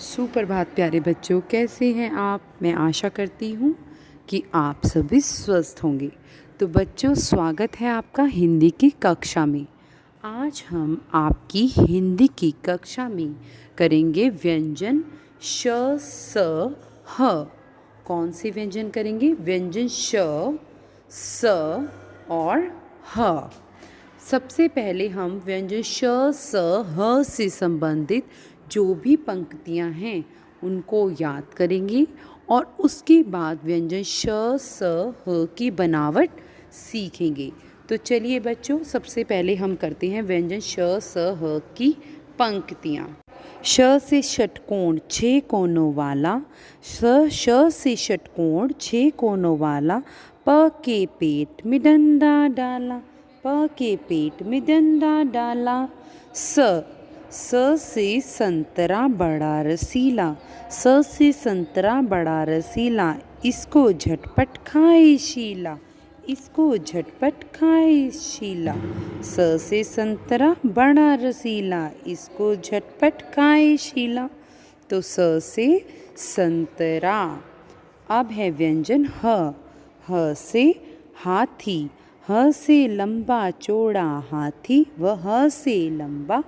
सुप्रभात प्यारे बच्चों, कैसे हैं आप। मैं आशा करती हूँ कि आप सभी स्वस्थ होंगे। तो बच्चों, स्वागत है आपका हिंदी की कक्षा में। आज हम आपकी हिंदी की कक्षा में करेंगे व्यंजन श स ह। कौन से व्यंजन करेंगे? व्यंजन श स और ह। सबसे पहले हम व्यंजन श स ह से संबंधित जो भी पंक्तियाँ हैं उनको याद करेंगे और उसके बाद व्यंजन श स ह की बनावट सीखेंगे। तो चलिए बच्चों, सबसे पहले हम करते हैं व्यंजन श स ह की पंक्तियाँ। श से षटकोण 6 कोनों वाला, श से षटकोण 6 कोनों वाला, प के पेट में डंडा डाला, प के पेट में डंडा डाला। स से संतरा बड़ा रसीला, स से संतरा बड़ा रसीला, इसको झटपट खाए शीला, इसको झटपट खाए शीला। स से संतरा बड़ा रसीला, इसको झटपट खाए शीला। तो स से संतरा। अब है व्यंजन ह। ह से हाथी, ह से लंबा चौड़ा हाथी, व ह से लंबा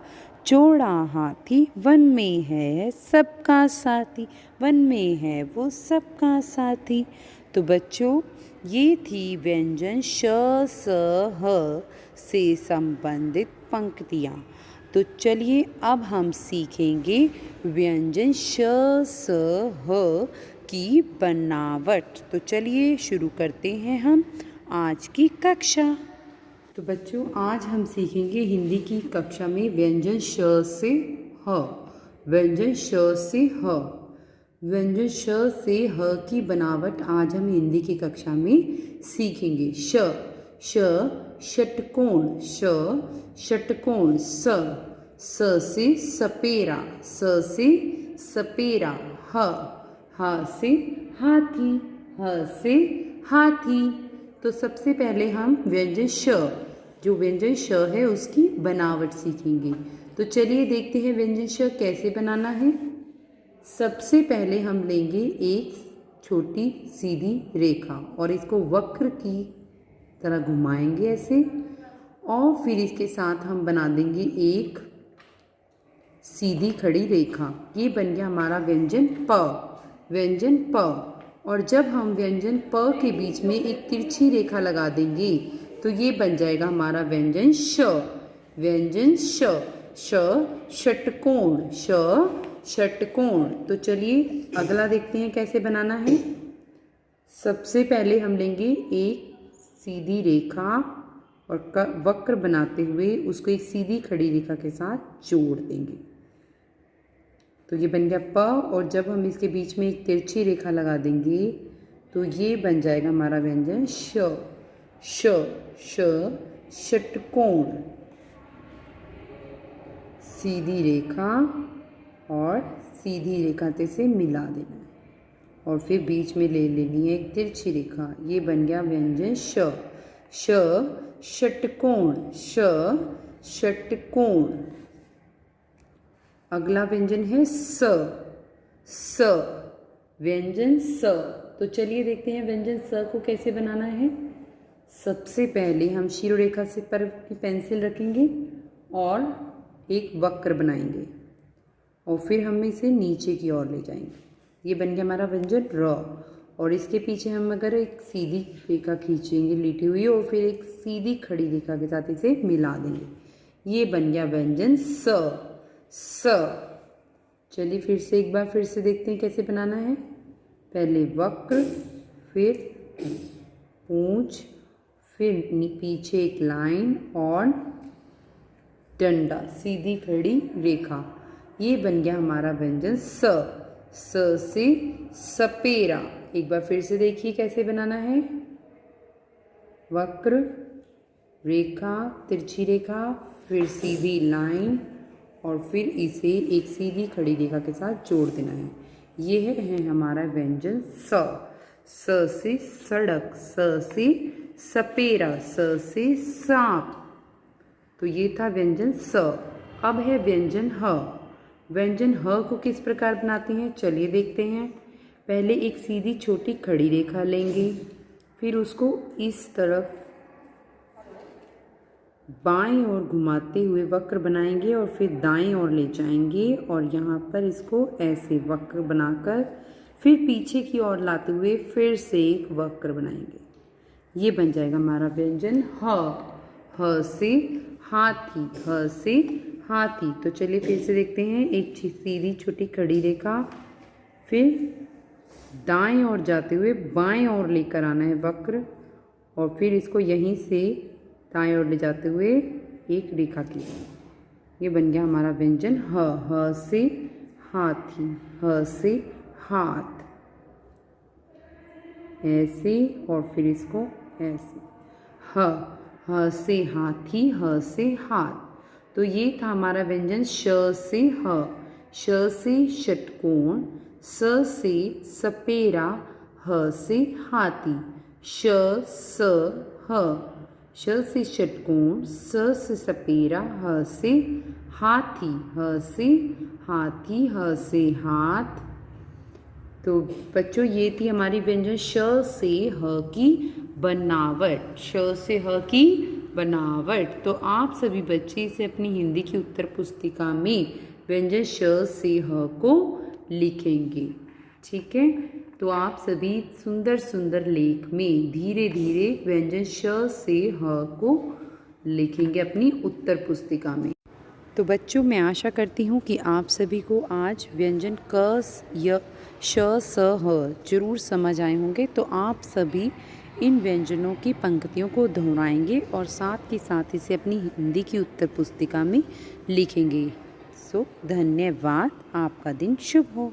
चौड़ा हाथी, वन में है सबका साथी, वन में है वो सबका साथी। तो बच्चों, ये थी व्यंजन श स ह से संबंधित पंक्तियाँ। तो चलिए अब हम सीखेंगे व्यंजन श स ह की बनावट। तो चलिए शुरू करते हैं हम आज की कक्षा। तो बच्चों, आज हम सीखेंगे हिंदी की कक्षा में व्यंजन श से ह। व्यंजन श से ह। व्यंजन श से ह की बनावट आज हम हिंदी की कक्षा में सीखेंगे। श षटकोण, षटकोण। स से सपेरा, स से सपेरा। ह से हाथी, ह से हाथी। तो सबसे पहले हम व्यंजन श, जो व्यंजन श है उसकी बनावट सीखेंगे। तो चलिए देखते हैं व्यंजन श कैसे बनाना है। सबसे पहले हम लेंगे एक छोटी सीधी रेखा और इसको वक्र की तरह घुमाएंगे ऐसे, और फिर इसके साथ हम बना देंगे एक सीधी खड़ी रेखा। ये बन गया हमारा व्यंजन प। व्यंजन प। और जब हम व्यंजन प के बीच में एक तिरछी रेखा लगा देंगे तो ये बन जाएगा हमारा व्यंजन श। व्यंजन श। षटकोण, षटकोण। तो चलिए अगला देखते हैं कैसे बनाना है। सबसे पहले हम लेंगे एक सीधी रेखा और वक्र बनाते हुए उसको एक सीधी खड़ी रेखा के साथ जोड़ देंगे। तो ये बन गया प, और जब हम इसके बीच में एक तिरछी रेखा लगा देंगे तो ये बन जाएगा हमारा व्यंजन श। षटकोण। सीधी रेखा और सीधी रेखा से मिला देना है और फिर बीच में ले लेनी है एक तिरछी रेखा। ये बन गया व्यंजन श। षटकोण, षटकोण। अगला व्यंजन है स। व्यंजन स। तो चलिए देखते हैं व्यंजन स को कैसे बनाना है। सबसे पहले हम शिरोरेखा से पर की पेंसिल रखेंगे और एक वक्र बनाएंगे और फिर हम इसे नीचे की ओर ले जाएंगे। ये बन गया हमारा व्यंजन र। और इसके पीछे हम अगर एक सीधी रेखा खींचेंगे लेटी हुई और फिर एक सीधी खड़ी रेखा के साथ इसे मिला देंगे। ये बन गया व्यंजन स। चलिए फिर से एक बार फिर से देखते हैं कैसे बनाना है। पहले वक्र, फिर पूंछ, फिर पीछे एक लाइन और डंडा, सीधी खड़ी रेखा। ये बन गया हमारा व्यंजन स। से सपेरा। एक बार फिर से देखिए कैसे बनाना है। वक्र, रेखा, तिरछी रेखा, फिर सीधी लाइन और फिर इसे एक सीधी खड़ी रेखा के साथ जोड़ देना है। यह है हमारा व्यंजन स। से सड़क, स से सपेरा, स से सांप। तो ये था व्यंजन स। अब है व्यंजन ह। व्यंजन ह को किस प्रकार बनाते हैं, चलिए देखते हैं। पहले एक सीधी छोटी खड़ी रेखा लेंगे, फिर उसको इस तरफ बाएं ओर घुमाते हुए वक्र बनाएंगे और फिर दाएं ओर ले जाएंगे और यहाँ पर इसको ऐसे वक्र बनाकर फिर पीछे की ओर लाते हुए फिर से एक वक्र बनाएंगे। ये बन जाएगा हमारा व्यंजन ह। ह से हाथी, ह से हाथी। तो चलिए फिर से देखते हैं। एक सीधी छोटी खड़ी रेखा, फिर दाएं ओर जाते हुए बाएं ओर लेकर आना है वक्र और फिर इसको यहीं से दाएं ओर ले जाते हुए एक रेखा की। ये बन गया हमारा व्यंजन ह। ह से हाथी, ह से हाथ, ऐसे और फिर इसको ऐसे। ह, ह से हाथी, ह से हाथ। तो ये था हमारा व्यंजन श से ह। श से षटकोण, स से सपेरा, ह से हाथी। श स ह। श से षटकोण, स से सपेरा, ह से हाथी, ह से हाथी, ह से हाथ। तो बच्चों ये थी हमारी व्यंजन श से ह की बनावट। श से ह की बनावट। तो आप सभी बच्चे इसे अपनी हिंदी की उत्तर पुस्तिका में व्यंजन श से ह को लिखेंगे। ठीक है, तो आप सभी सुंदर सुंदर लेख में धीरे धीरे व्यंजन श से ह को लिखेंगे अपनी उत्तर पुस्तिका में। तो बच्चों मैं आशा करती हूँ कि आप सभी को आज व्यंजन क य श स ह जरूर समझ आए होंगे। तो आप सभी इन व्यंजनों की पंक्तियों को दोहराएंगे और साथ ही साथ इसे अपनी हिंदी की उत्तर पुस्तिका में लिखेंगे। धन्यवाद। आपका दिन शुभ हो।